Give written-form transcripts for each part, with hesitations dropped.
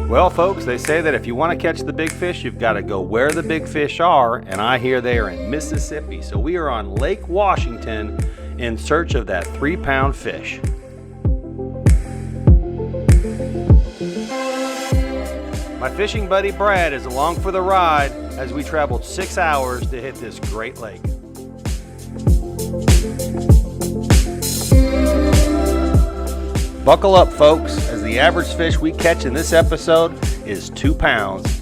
Well, folks, they say that if you want to catch the big fish, you've got to go where the big fish are, and I hear they are in Mississippi. So we are on Lake Washington in search of that 3-pound fish. My fishing buddy Brad is along for the ride as we traveled 6 hours to hit this great lake. Buckle up, folks, as the average fish we catch in this episode is 2 pounds.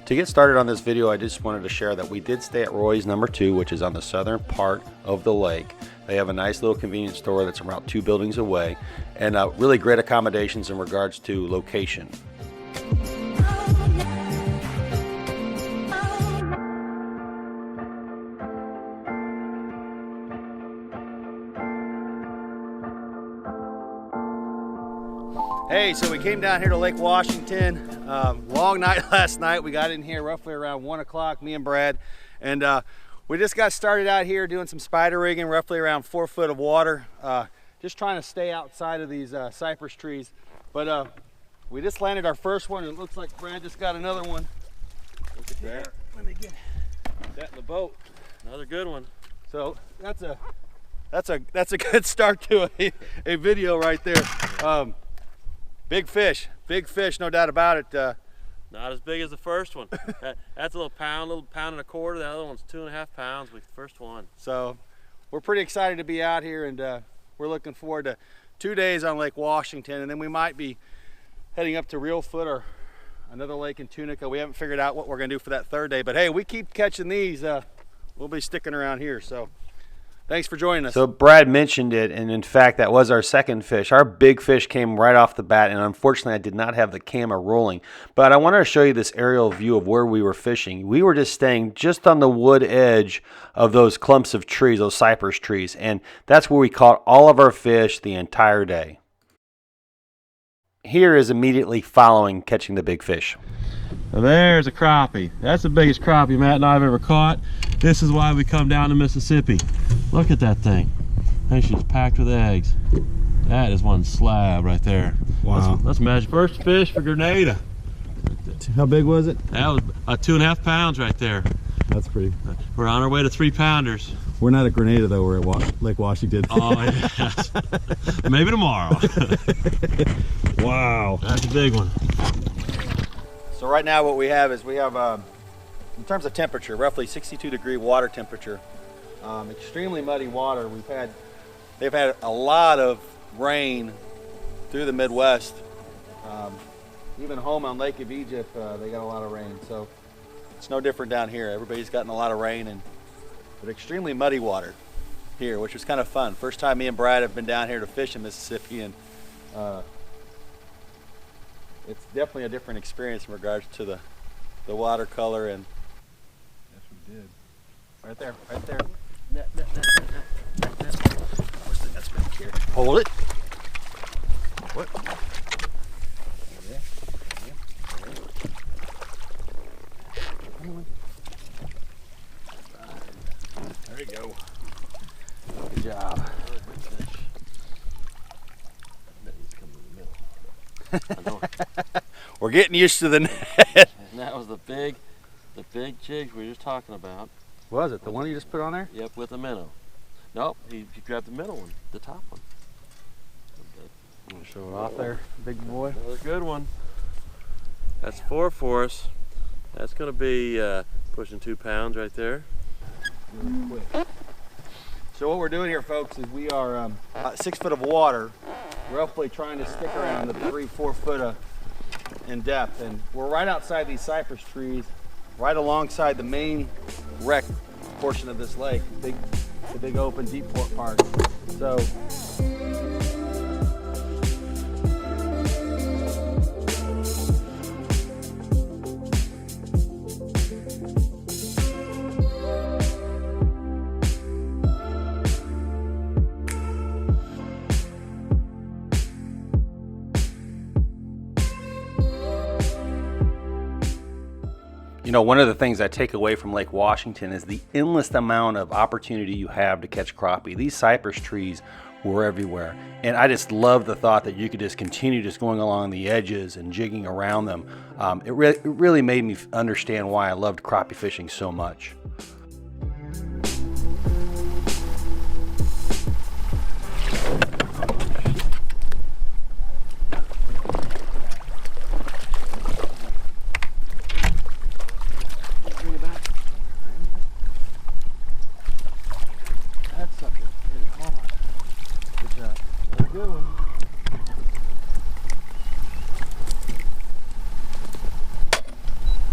To get started on this video, I just wanted to share that we did stay at Roy's number 2, which is on the southern part of the lake. They have a nice little convenience store that's around 2 buildings away, and really great accommodations in regards to location. Hey, so we came down here to Lake Washington. Long night last night. We got in here roughly around 1 o'clock, me and Brad, and we just got started out here doing some spider rigging, roughly around 4 foot of water, just trying to stay outside of these cypress trees. But we just landed our first one, and it looks like Brad just got another one. Look at that. Let me get that in the boat. Another good one. So that's a good start to a video right there. Big fish, no doubt about it. Not as big as the first one. That's a little pound and a quarter. The other one's 2.5 pounds with the first one. So we're pretty excited to be out here, and we're looking forward to 2 days on Lake Washington, and then we might be heading up to Reelfoot or another lake in Tunica. We haven't figured out what we're gonna do for that 3rd day, but hey, we keep catching these. We'll be sticking around here. So thanks for joining us. So Brad mentioned it, and in fact, that was our second fish. Our big fish came right off the bat, and unfortunately, I did not have the camera rolling. But I wanted to show you this aerial view of where we were fishing. We were just staying just on the wood edge of those clumps of trees, those cypress trees, and that's where we caught all of our fish the entire day. Here is immediately following catching the big fish. Well, there's a crappie. That's the biggest crappie Matt and I have ever caught. This is why we come down to Mississippi. Look at that thing. And she's packed with eggs. That is one slab right there. Wow. Let's measure first fish for Grenada. How big was it? That was 2.5 pounds right there. That's pretty. We're on our way to 3-pounders. We're not at Grenada though, we're at Lake Washington. Oh yes. Maybe tomorrow. Wow. That's a big one. So right now what we have is in terms of temperature, roughly 62-degree water temperature. Extremely muddy water. They've had a lot of rain through the Midwest. Even home on Lake of Egypt, they got a lot of rain. So it's no different down here. Everybody's gotten a lot of rain, but extremely muddy water here, which was kind of fun. First time me and Brad have been down here to fish in Mississippi, and it's definitely a different experience in regards to the watercolor. And Yes, we did. right there. Where's the net's back here? Hold it. What? Yeah. There you go. Good job. We're getting used to the net. And that was the big jigs we were just talking about. Was it the one you just put on there? Yep, with a minnow. Nope, he grabbed the middle one, the top one. I'm gonna show it off there, big boy. Another good one. That's 4 for us. That's gonna be pushing 2 pounds right there. Really quick. So what we're doing here, folks, is we are 6 foot of water, roughly trying to stick around the 3-4 foot in depth, and we're right outside these cypress trees, right alongside the main wreck portion of this lake, the big open deep port park. So You know, one of the things I take away from Lake Washington is the endless amount of opportunity you have to catch crappie. These cypress trees were everywhere. And I just love the thought that you could just continue just going along the edges and jigging around them. It really made me understand why I loved crappie fishing so much.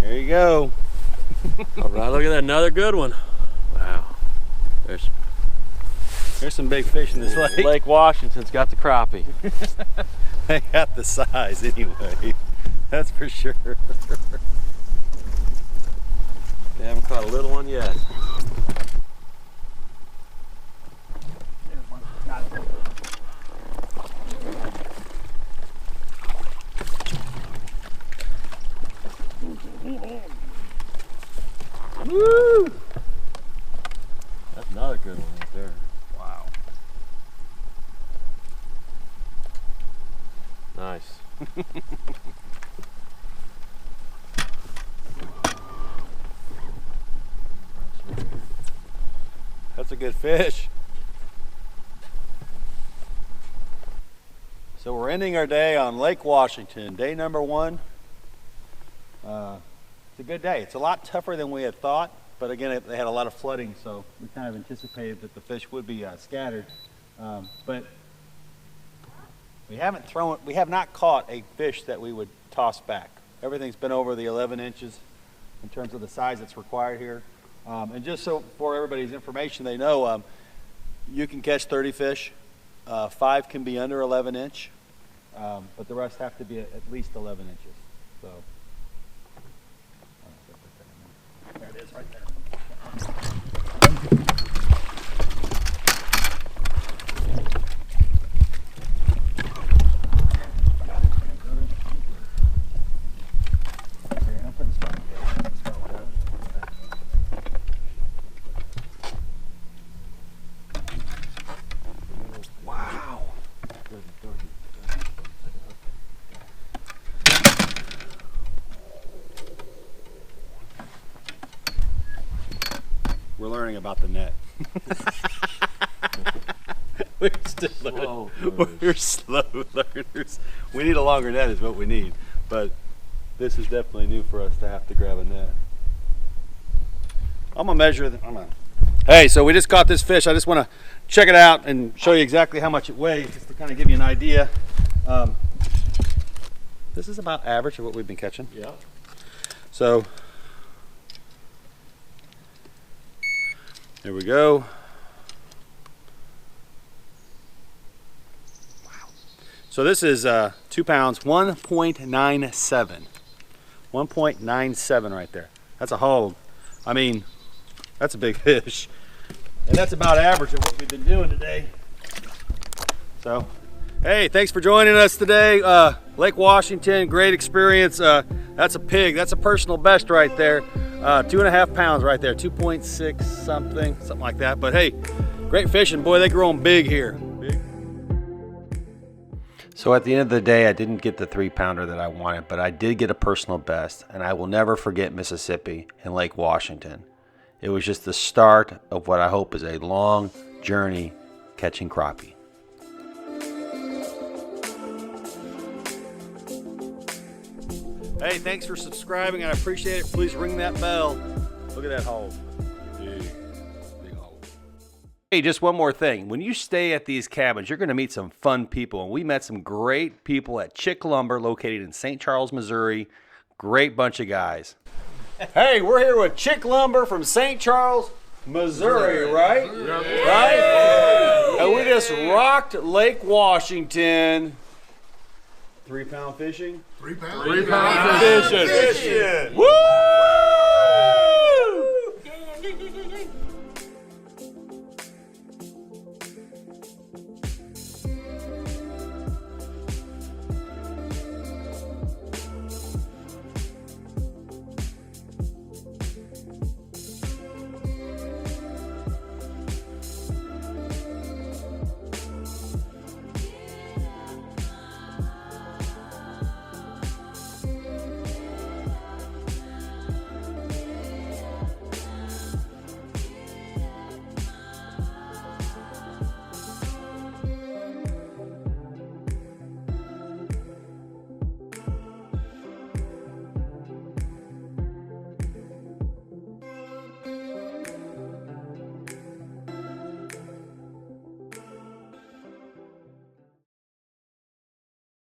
There you go. All right, look at that, another good one. Wow. There's some big fish in this lake. Lake Washington's got the crappie. They got the size anyway. That's for sure. They haven't caught a little one yet. Woo! That's another good one right there. Wow. Nice. That's a good fish. So we're ending our day on Lake Washington, day number 1. It's a good day. It's a lot tougher than we had thought, but again, they had a lot of flooding, so we kind of anticipated that the fish would be scattered. But we have not caught a fish that we would toss back. Everything's been over the 11 inches in terms of the size that's required here. And just so for everybody's information, they know you can catch 30 fish. 5 can be under 11 inch, but the rest have to be at least 11 inches. So. There it is, right there. Wow. We're learning about the net. We're slow learners. We need a longer net is what we need, but this is definitely new for us to have to grab a net. I'm gonna measure Hey, so we just caught this fish. I just want to check it out and show you exactly how much it weighs, just to kind of give you an idea. This is about average of what we've been catching. Yeah. So there we go. Wow. So this is 2 pounds, 1.97. 1.97 right there. That's a hog. I mean, that's a big fish. And that's about average of what we've been doing today. So, hey, thanks for joining us today. Lake Washington, great experience. That's a pig. That's a personal best right there. 2.5 pounds right there, 2.6 something like that. But hey, great fishing. Boy, they growing big here. Big. So at the end of the day, I didn't get the 3-pounder that I wanted, but I did get a personal best, and I will never forget Mississippi and Lake Washington. It was just the start of what I hope is a long journey catching crappie. Hey, thanks for subscribing. I appreciate it. Please ring that bell. Look at that hole. Big hole. Hey, just one more thing. When you stay at these cabins, you're going to meet some fun people. And we met some great people at Chick Lumber, located in St. Charles, Missouri. Great bunch of guys. Hey, we're here with Chick Lumber from St. Charles, Missouri, right? Yeah. Right? Yeah. And we just rocked Lake Washington. 3-pound fishing? 3 pounds. 3 pounds fishing. Woo!